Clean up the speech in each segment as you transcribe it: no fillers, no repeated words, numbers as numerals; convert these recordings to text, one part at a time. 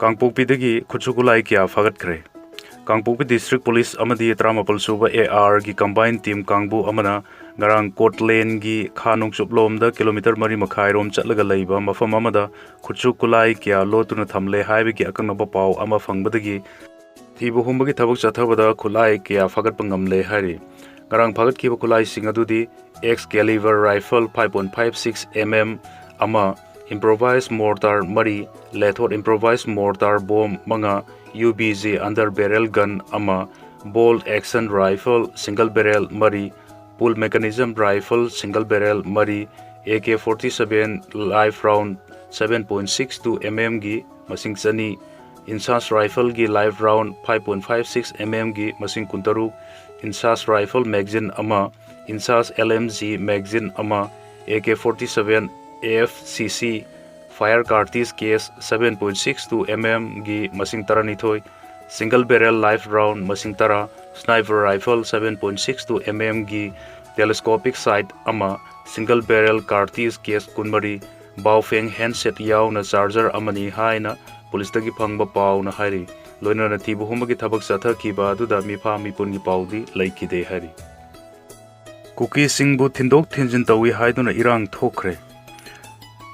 कांगपोकपीदगी खुचुकुलाई क्या फगतखरे Kangpokpi district police अमदी 13 सुबा AR की कंबाइन टीम कांगबू अमना ngarang कोटलेन की खानुंग सुपलोमदा किलोमीटर 3 मखाइरोम चलगा लैबा मफम अमदा खुचुकुलाई क्या लोतुना थमले हाइबगी अकंगबा पाव अमा फंगबदगी थीबु हुंबगी थबक चथबदा खुलाई क्या फगत पंगमले हारि ngarang फगत की खुलाई सिंग अदुदी X caliber rifle 5.56 mm अमा improvised mortar mari lethot improvised mortar bomb manga UBG under barrel gun ama bolt action rifle single barrel mari pull mechanism rifle single barrel mari AK-47 live round 7.62 mm gi masing chani insas rifle gi live round 5.56 mm gi masing kuntaru insas rifle magazine ama insas LMG magazine ama AK-47 AFCC fire cartridge case 7.62 mm gi masing tara nithoi single barrel live round masing tara sniper rifle 7.62 mm gi telescopic sight ama single barrel cartridge case kunmari baofeng handset yauna charger amani haina police tagi phangba paw na hari loina na thibu humagi thabak satha ki ba du da mi pha mi pun gi pawdi laikide hari kuki singbu thindok thinjin tawi haiduna irang thokre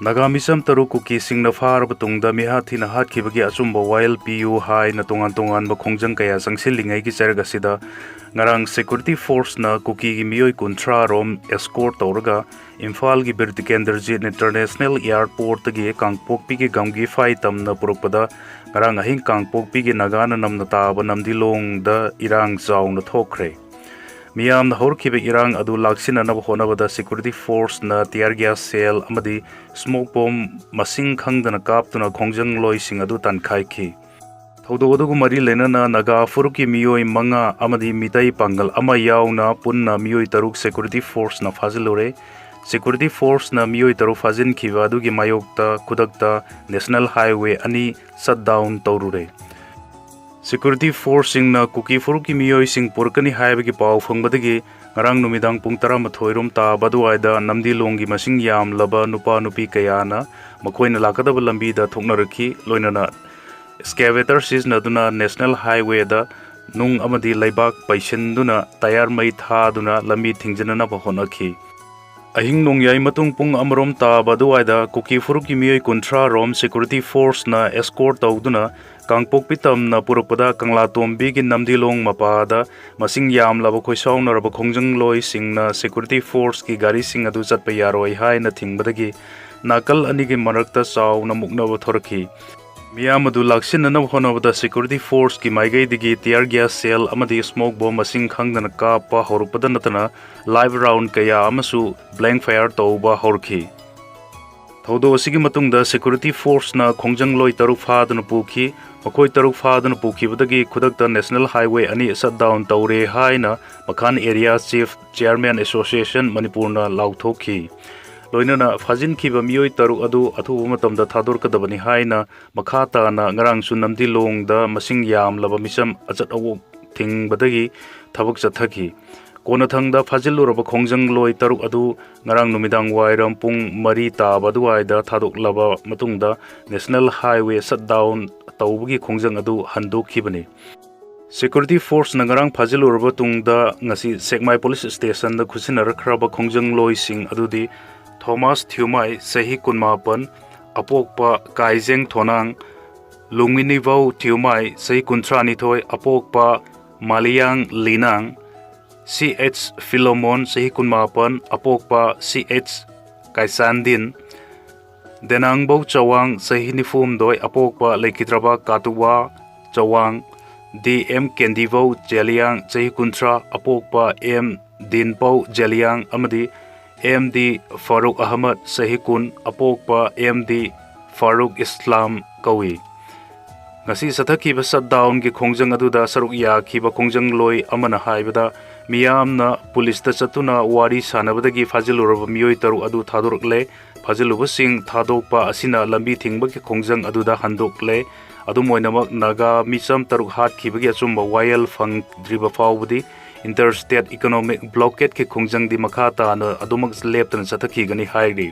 Nagamisam taru kuki sing na far batungda miha thina hat khibagi achumba while PU hai na tongan ba khongjang kaya sangsilingai ki charga sida ngarang security force na kuki gi mioi kuntra rom escort torga Imphal gi bird kenderji international airport gi kangpokpi gi gamgi fai tamna purukpada ngarang ahing kangpokpi gi nagana namna ta ba namdilong da irang zauna thokre Miyam na horkibe irang adu laksina na honabada security force na tear gas cell amadi smoke bomb masing khangdana kaptuna khongjang loi sing adu tankhai ki thodo odu mari lena na naga furuki miyoi manga amadi mitai pangal ama yauna punna miyoi taruk security force na fazilore security force na miyoi taru fazin khiwa adu gi mayokta kudakta national highway ani shut down torure Security force sing na kuki furuki miyoi sing purkani haibagi paw fangbadagi ngarang numidang pung 12 rom ta baduaida namdi longi masing yam laba nupa nupi kayana makoina lakadaba lambi da thoknarakhi loinana excavator sizna duna national highway da nung amadi laibak paisinduna tayar mai tha duna lambi thingjana na bahonakhi ahing nong yai matung pung amrom ta baduaida kuki furuki miyoi kuntra rom security force na escort tauduna Kangpokpi tamna purukpada kangla tombi gi namdilong mapada masing yam laba khoisauna raba khongjang loi singna security force ki gari sing adu chatpa yaroi hai na thingbadagi nakal ani gi marakta chaw na mukna thorki miyam adu laksin na honabada security force ki maigai digi tear gas cell amadi smoke bomb masing khangdana ka pa horupada natana live round kaya amasu blank fire tawba horki thodo sigi matungda security force na khongjang loi taruk phaduna pukhi makoi taruk phaduna pukhibadagi khudakta national highway ani shut down tawre haina makhan area chief chairman association manipur na lauthokhi loinana fajin khiba miyoi taruk adu athuba matamda thador kadabani haina makhata na ngarang sunamdi longda masing yam laba misam achat awu thingbadagi thabak chathaki Konathangda faziluraba khongjang loi taruk adu ngarang numidang wairam pung mari ta baduaida thadok laba matungda national highway shut down tawbugi khongjang adu handokhibani security force na ngarang faziluraba tungda ngasi sekmai police station da khusinar khraba khongjang loi sing adudi Thomas Thumai sahi kunmapan apokpa kaijeng thonang lungini vau Thumai sahi kuntrani thoi apokpa Maliang Linang CH Philomon sahi kunmapan apokpa CH Kaisandin Denangbau Chawang sahi nifum doi apokpa Lekitraba Katuwa Chawang DM Kendivau Jeliang sahi kuntra apokpa M Dinpau Jeliang amadi MD Farooq Ahmad sahi kun apokpa MD Farooq Islam Kawi ngasi sathaki ba shutdown gi khongjang aduda saruk ya khiba khongjang loi amana haibada miyamna police ta chatuna wari sanabadagi faziluraba miyoi taru adu thadorkle faziluba sing thadokpa asina lambi thingba ki khongjang aduda handokle adu moinamak naga misam taruk hat khibagi achumba wayal fang driba fawbudi interstate economic blockade ki khongjang di makha ta na adumak leptan sathaki gani hairi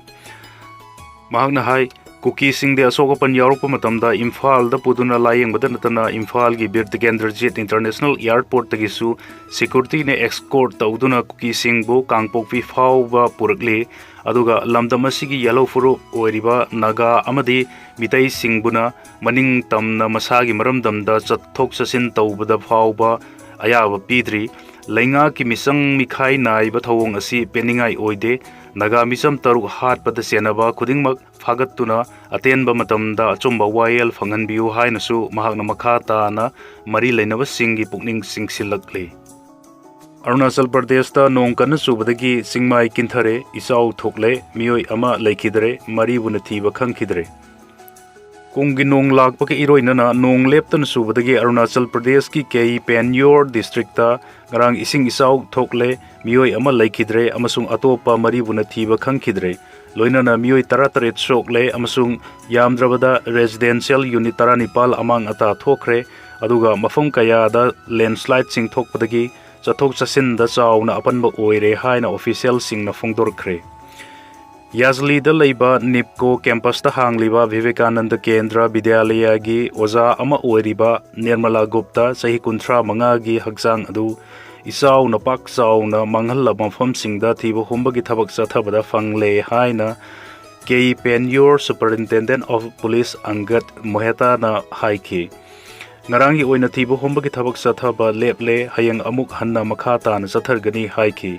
mahakna hai Kuki Singh दे असोगपन यारोप मतमदा इम्फाल द पुदुना लायंग बदन नतना इम्फाल की बीर तिकेंद्रजीत इंटरनेशनल एयरपोर्ट तगिसु सिक्योरिटी ने एक्सकोर्ट तौदुना कुकी सिंह बो कांगपोकपी फाउबा पुरकले अदुगा लमदम असिगी येलो फुरु ओरिबा नागा अमदी मितै सिंहबुना मनिंग तमना मसागी मरमदमदा चथोक चसिन तौबदा फाउबा अयाब पीद्री लैंगा की मिसंग मिखाई नाइबा थवोंग असि पेनिंगाई ओइदे नागा मिसम तरुक हाटपद सेनबा खुदिंगमक फागतुना अतेनबा मतमदा अचुम्बा वायल फंगनबियु हाइनसु महाकना मखा ताना मरी लेनबा सिंगी पुकनिंग सिंगसिलकले अरुणाचल प्रदेश ता नोंग कन सुबदगी सिंगमाई किंथरे इसाउ थोकले मियोय अमा लेखिदरे मरी बुन थीबा खंखिदरे कुंगी नोंग लाकपके इरोइनना नोंग लेप्तन सुबदगी अरुणाचल प्रदेश की केई पेन्योर डिस्ट्रिक्ट गरांग इसिंग इसाउ थोकले मियोय अमा लेखिदरे अमसुंग अतोपा मरी बुन थीबा खंखिदरे लोइनना मियोय 13 सोकले अमसुंग यामद्रबदा रेजिडेंशियल यूनिट 19 अमांग अता थोखरे अदुगा मफम कयादा लैंडस्लाइड सिंग थोकपदगी चथोक चसिन चाउना अपनब ओइरे हाइना ऑफिशियल सिंगना फोंदोरखरे याजली द लैबा निपको कैंपस ता हांगलिबा विवेकानंद केंद्र विद्यालय की ओजा अमा ओइरिबा निर्मला गुप्ता सही 35 की हक्सांग अदु इसाउ न पाक चाउना मंगहल मफम सिंगदा थीबो हुंबगी थबक चथबदा फंगले हाइना केई पेन्योर सुपरिटेंडेंट ऑफ पुलिस अंगत मोहेता ना हाइखी ngarang oina thibo hombagi thabak sathaba leple hayang amuk hanna makha tan sathargani haiki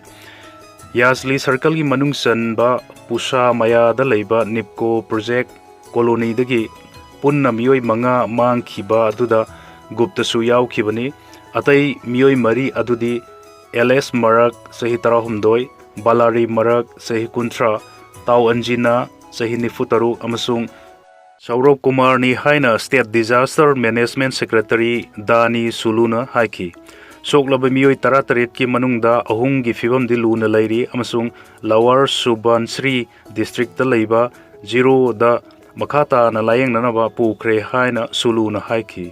yasli circle gi manung san ba pusa maya da leiba nipco project colony dagi punna miyoi manga mang khiba aduda gupta su yaw khibani atai miyoi mari adudi ls marak sahi 32 balari marak sahi 13 taw anjina sahi 94 amasung Saurabh Kumar ni haina State Disaster Management Secretary Dani Suluna haiki soklaba miyoi 13 ki manungda ahung gi fibam diluna lairi amasung Lower Subansri district da leiba 0 da makhata na layeng nanaba pukre haina Suluna haiki